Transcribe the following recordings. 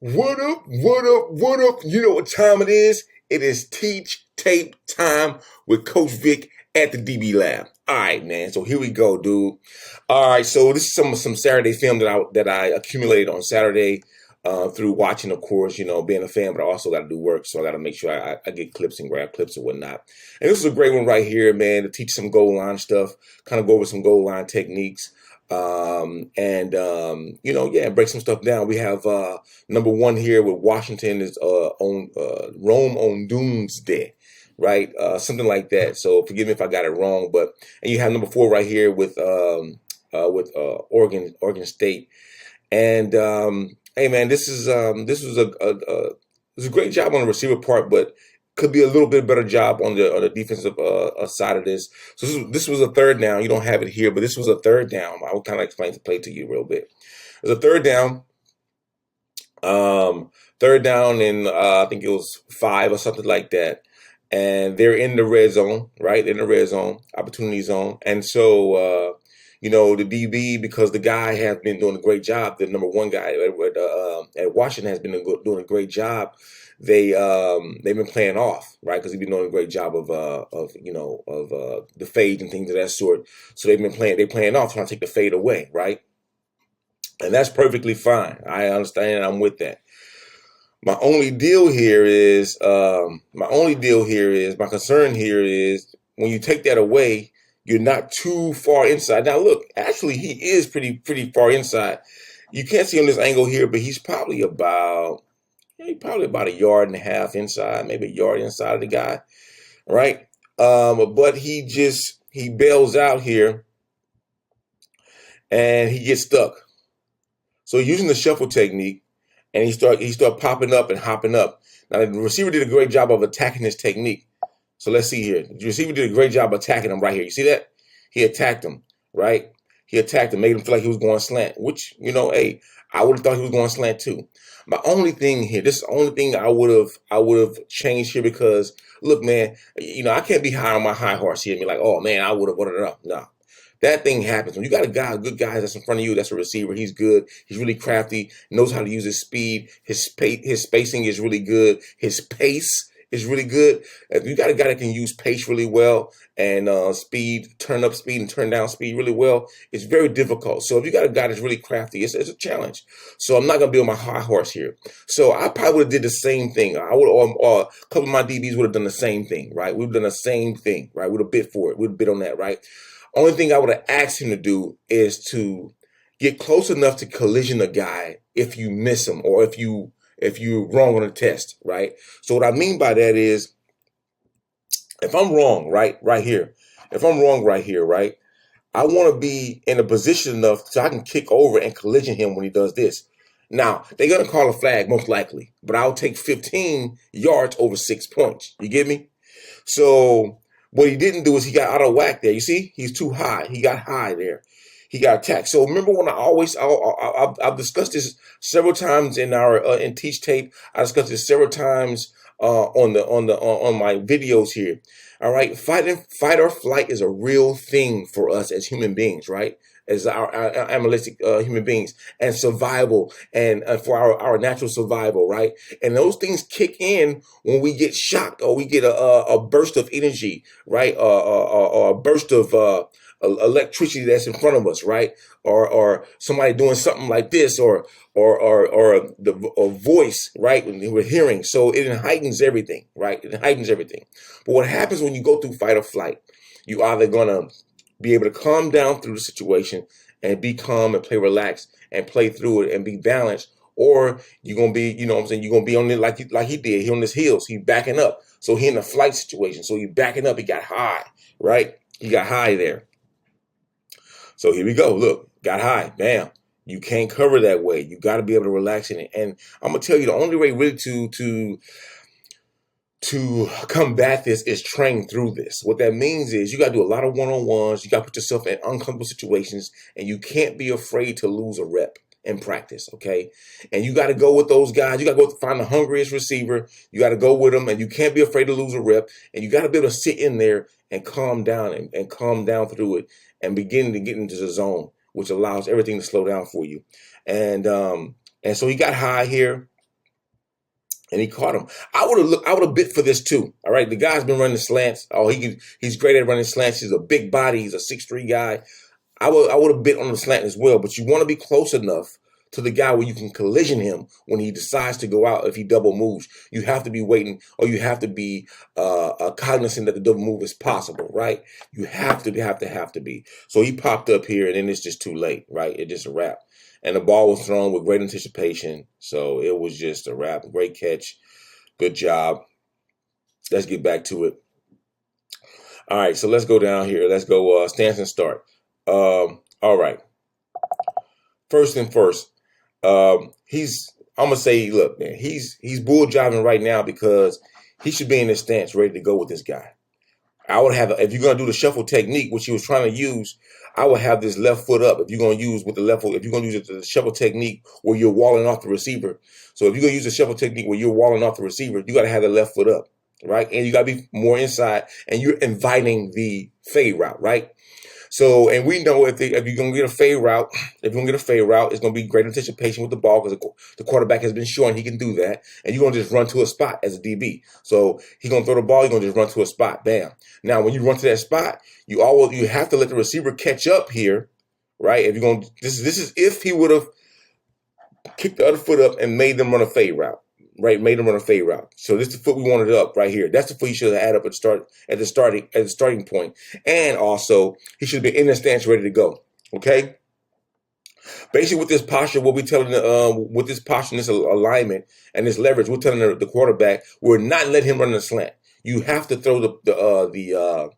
What up? What up? What up? You know what time it is? It is teach tape time with Coach Vic at the DB Lab. All right, man. So here we go, dude. All right. So this is some Saturday film that I accumulated on Saturday through watching, of course. You know, being a fan, but I also got to do work, so I got to make sure I get clips and grab clips and whatnot. And this is a great one right here, man, to teach some goal line stuff, kind of go over some goal line techniques. Yeah, break some stuff down. We have number one here with Washington is on Rome on Doomsday, right? Something like that. So forgive me if I got it wrong, and you have number four right here with Oregon State. And hey, man, this was a great job on the receiver part, but could be a little bit better job on the defensive side of this. So this was a third down. You don't have it here, but this was a third down. I will kind of explain the play to you real bit. It was a third down. Third down, and I think it was 5 or something like that. And they're in the red zone, right? In the red zone, opportunity zone. And so, the DB, because the guy has been doing a great job, the number one guy at Washington has been doing a great job. They've been playing off, right? Because he's been doing a great job of the fade and things of that sort. So they're playing off, trying to take the fade away, right? And that's perfectly fine. I understand, and I'm with that. My concern here is when you take that away, you're not too far inside. Now look, actually he is pretty far inside. You can't see on this angle here, but he's probably about a yard and a half inside, maybe a yard inside of the guy, right? But he bails out here and he gets stuck. So using the shuffle technique, and he start popping up and hopping up. Now the receiver did a great job of attacking this technique. So let's see here. The receiver did a great job attacking him right here. You see that? He attacked him, right? He attacked him, made him feel like he was going slant, which, hey, I would have thought he was going slant too. My only thing here, this is the only thing I would have changed here, because look, man, I can't be high on my high horse here and be like, oh man, I would have wanted it up. No. That thing happens. When you got a good guy that's in front of you, that's a receiver, he's good. He's really crafty, knows how to use his speed. His spacing is really good. His pace is really good. If you got a guy that can use pace really well and turn up speed and turn down speed really well, it's very difficult. So if you got a guy that's really crafty, it's a challenge. So I'm not going to be on my high horse here. So I probably would have did the same thing. I would, or a couple of my DBs would have done the same thing, right? We've done the same thing, right? We'd have bid for it. We'd have bid on that, right? Only thing I would have asked him to do is to get close enough to collision a guy if you miss him, or if you're wrong on a test, right? So what I mean by that is, if I'm wrong, right here, right, I want to be in a position enough so I can kick over and collision him when he does this. Now, they're going to call a flag most likely, but I'll take 15 yards over 6 points. You get me? So what he didn't do is he got out of whack there. You see, he's too high. He got high there. He got attacked. So remember when I've discussed this several times in Teach Tape. I discussed this several times on my videos here. All right, fight or flight is a real thing for us as human beings, right? As our animalistic human beings, and survival, and for our natural survival, right? And those things kick in when we get shocked, or we get a burst of energy, right? Or a burst of electricity that's in front of us, right? Or somebody doing something like this, or a voice, right? When we're hearing, so it heightens everything, right? It heightens everything. But what happens when you go through fight or flight? You either gonna be able to calm down through the situation and be calm and play relaxed and play through it and be balanced, or you're gonna be, you're gonna be on it like he did. He on his heels. He backing up. So he in a flight situation. So he backing up. He got high, right? He got high there. So here we go. Look, got high. Bam. You can't cover that way. You got to be able to relax in it. And I'm gonna tell you, the only way really to combat this is train through this. What that means is you got to do a lot of one-on-ones. You got to put yourself in uncomfortable situations, and you can't be afraid to lose a rep in practice, okay? And you got to go with those guys. You got to go find the hungriest receiver. You got to go with them, and you can't be afraid to lose a rep. And you got to be able to sit in there and calm down and calm down through it and begin to get into the zone, which allows everything to slow down for you. And so he got high here. and he caught him. I would have bit for this too. All right, the guy's been running slants. Oh, he's great at running slants. He's a big body. He's a 6'3" guy. I would have bit on the slant as well. But you want to be close enough to the guy where you can collision him when he decides to go out. If he double moves, you have to be waiting, or you have to be cognizant that the double move is possible. Right? You have to be. So he popped up here, and then it's just too late. Right? It's just a wrap. And the ball was thrown with great anticipation. So it was just a wrap. Great catch. Good job. Let's get back to it. All right, so let's go down here. Let's go stance and start. All right. First and first, I'm gonna say, look, man, he's bull jiving right now because he should be in his stance, ready to go with this guy. I would have, if you're gonna do the shuffle technique, which he was trying to use, I would have this left foot up. If you're gonna use with the left foot, if you're gonna use the shuffle technique where you're walling off the receiver. So if you're gonna use the shuffle technique where you're walling off the receiver, you gotta have the left foot up, right? And you gotta be more inside, and you're inviting the fade route, right? So, and we know if you're going to get a fade route, it's going to be great anticipation with the ball because the quarterback has been showing he can do that. And you're going to just run to a spot as a DB. So he's going to throw the ball, you're going to just run to a spot. Bam. Now, when you run to that spot, you have to let the receiver catch up here, right? If you're going, this is if he would have kicked the other foot up and made them run a fade route. Right, made him run a fade route. So this is the foot we wanted up right here. That's the foot you should have had up at the starting point. And also, he should be in the stance ready to go. Okay. Basically, with this posture, what we're telling with this posture, this alignment, and this leverage, we're telling the quarterback, we're not letting him run the slant. You have to throw the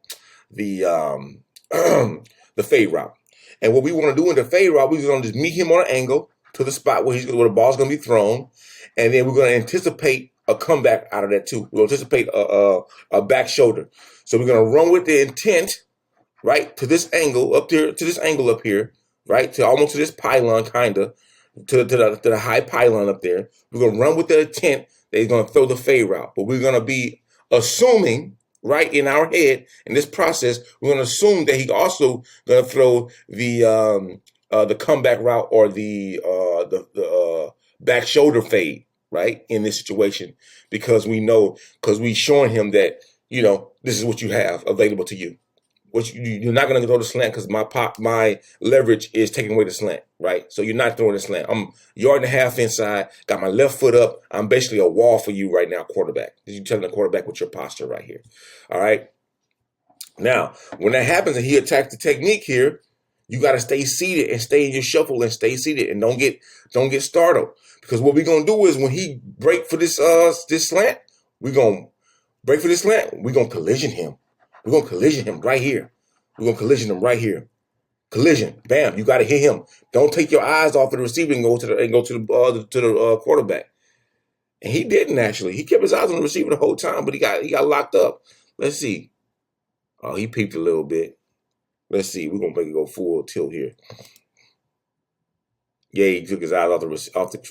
fade route. And what we want to do in the fade route, we're going to just meet him on an angle to the spot where the ball's going to be thrown. And then we're going to anticipate a comeback out of that too. We'll anticipate a back shoulder. So we're going to run with the intent, right, to this angle up here, right, to almost to this pylon, kind of, to the high pylon up there. We're going to run with the intent that he's going to throw the fade route. But we're going to be assuming, right, in our head, in this process, we're going to assume that he's also going to throw the comeback route or the back shoulder fade, right, in this situation, because we're showing him that, this is what you have available to you. You're not going to throw the slant because my leverage is taking away the slant, right? So you're not throwing the slant. I'm 1.5 yards inside, got my left foot up. I'm basically a wall for you right now, quarterback. You're telling the quarterback with your posture right here, all right? Now, when that happens and he attacks the technique here, you got to stay seated and stay in your shuffle and stay seated and don't get startled. Because what we're going to do is when he break for this slant, we're going to break for this slant. We're going to collision him. We're going to collision him right here. We're going to collision him right here. Collision. Bam. You got to hit him. Don't take your eyes off of the receiver and go to the quarterback. And he didn't actually. He kept his eyes on the receiver the whole time, but he got locked up. Let's see. Oh, he peeped a little bit. Let's see. We're going to make it go full tilt here. Yeah, he took his eyes off the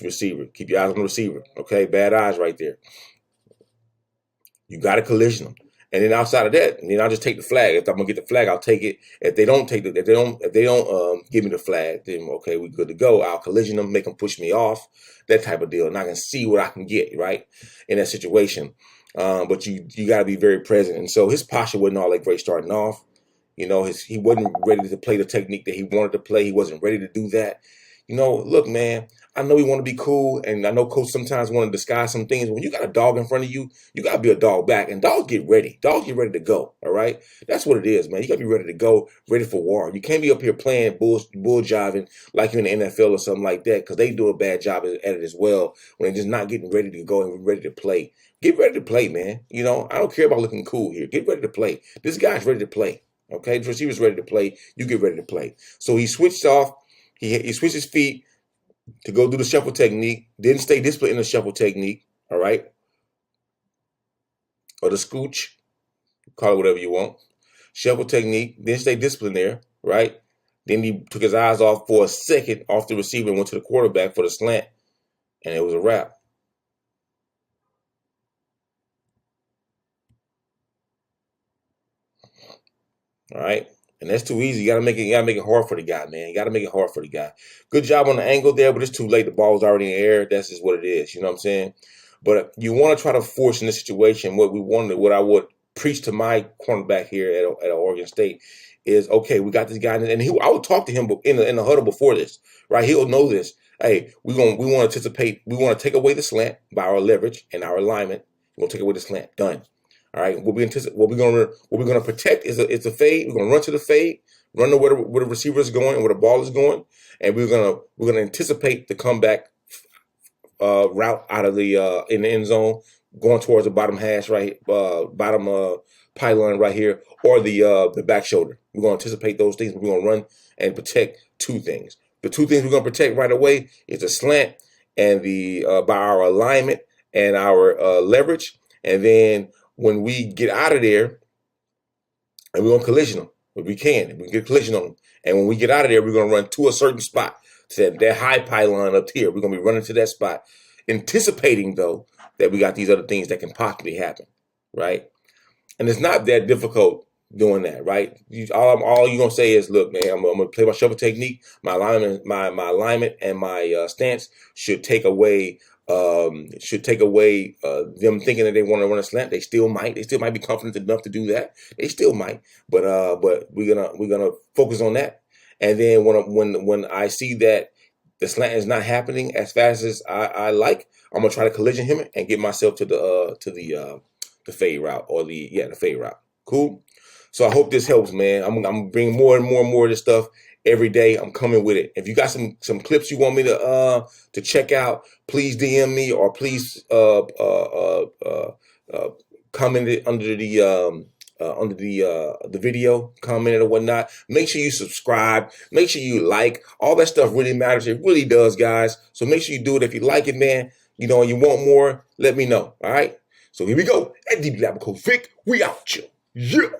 receiver. Keep your eyes on the receiver. Okay, bad eyes right there. You got to collision them. And then outside of that, then I'll just take the flag. If I'm gonna get the flag, I'll take it. If they don't give me the flag, then okay, we're good to go. I'll collision them, make them push me off, that type of deal, and I can see what I can get right in that situation. But you got to be very present. And so his posture wasn't all that great starting off. He wasn't ready to play the technique that he wanted to play. He wasn't ready to do that. Look, man, I know we want to be cool, and I know coach sometimes want to disguise some things. When you got a dog in front of you, you got to be a dog back, and dogs get ready. Dogs get ready to go, all right? That's what it is, man. You got to be ready to go, ready for war. You can't be up here playing bull jiving like you're in the NFL or something like that, because they do a bad job at it as well when they're just not getting ready to go and ready to play. Get ready to play, man. I don't care about looking cool here. Get ready to play. This guy's ready to play, okay? The receiver's ready to play. You get ready to play. So he switched off. He switched his feet to go do the shuffle technique, didn't stay disciplined in the shuffle technique, all right? Or the scooch, call it whatever you want. Shuffle technique, didn't stay disciplined there, right? Then he took his eyes off for a second off the receiver and went to the quarterback for the slant, and it was a wrap. All right? And that's too easy. You gotta make it hard for the guy, man. You gotta make it hard for the guy. Good job on the angle there, but it's too late. The ball was already in the air. That's just what it is. You know what I'm saying? But you want to try to force in this situation. What I would preach to my cornerback here at Oregon State is, okay, we got this guy, and I would talk to him in the huddle before this, right? He'll know this. Hey, we want to anticipate. We want to take away the slant by our leverage and our alignment. We're gonna take away the slant. Done. All right. What we're gonna protect is a fade. We're gonna run to the fade, run to where the receiver is going and where the ball is going, and we're gonna anticipate the comeback route out of the in the end zone, going towards the bottom hash bottom pylon right here, or the back shoulder. We're gonna anticipate those things. We're gonna run and protect two things. The two things we're gonna protect right away is the slant and the by our alignment and our leverage. And then when we get out of there, and we're gonna collision them if we can. We can get collision on them. And when we get out of there, we're gonna run to a certain spot. To that high pylon up here. We're gonna be running to that spot, anticipating though that we got these other things that can possibly happen, right? And it's not that difficult doing that, right? All you're gonna say is, look, man, I'm gonna play my shuffle technique. My alignment, my alignment, and my stance should take away them thinking that they want to run a slant. They still might be confident enough to do that. They still might, but we're gonna focus on that. And then when I see that the slant is not happening as fast as I like, I'm gonna try to collision him and get myself to the fade route or the fade route. Cool. So I hope this helps, man. I'm bringing more and more of this stuff every day. I'm coming with it. If you got some clips you want me to check out, please DM me or please comment it under the video, comment it or whatnot. Make sure you subscribe. Make sure you like. All that stuff really matters. It really does, guys. So make sure you do it. If you like it, man, and you want more, let me know. All right. So here we go. At DB Lab Coach Vic, we out, you. Yeah.